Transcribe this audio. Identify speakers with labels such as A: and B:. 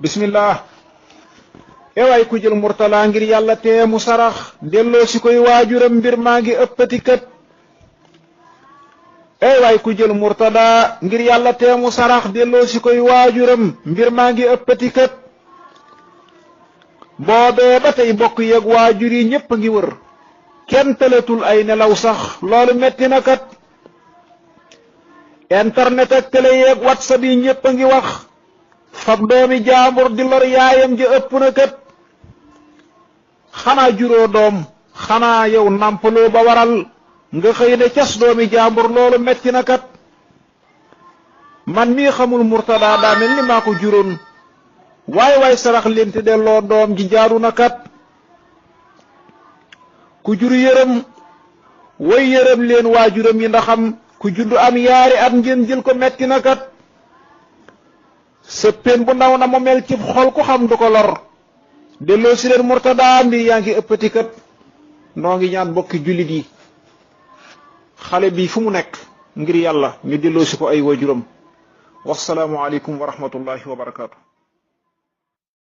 A: bismillah e way ku jël murtala ngir yàlla tee mu sarax delloo si koy waajuram mbir maa ngi ëppati kët e way ku jël murtada ngir yàlla tee mu sarax delloo si koy waajuram mbir maa ngi ëppati kët boobee ba tey bokk yeeg waajur yi ñépp a ngi wër kenn tëlatul ay nelaw sax loolu metti na kat internet ak télé yeeg whatsapp yi ñépp a ngi wax fab doomi jaambur di lor yaayam ji ëpp na kat xanaa juróo doom xanaa yow nàmpaloo ba waral nga xëy ne cas doomi jaambur loolu metti na kat man mii xamul murtada daa mel ni maa ko juróon waay sarax leen te delloo doom ji jaaru na kat ku jur yërëm way yërëm leen waajuram yi ndaxam ku juddu am yaari at ngeen jël ko metti na kat sëppeen bu ndaw na mu mel ci xol ku xam du ko lor delloo si leen murtada mbir yaa ngi ëppati kat noo ngi ñaan bokki jullit yi xale bi fu mu nekk ngir yàlla ñu delloo si ko ay waajuram wassalaamu aleykum wa rahmatullahi wa barakaatu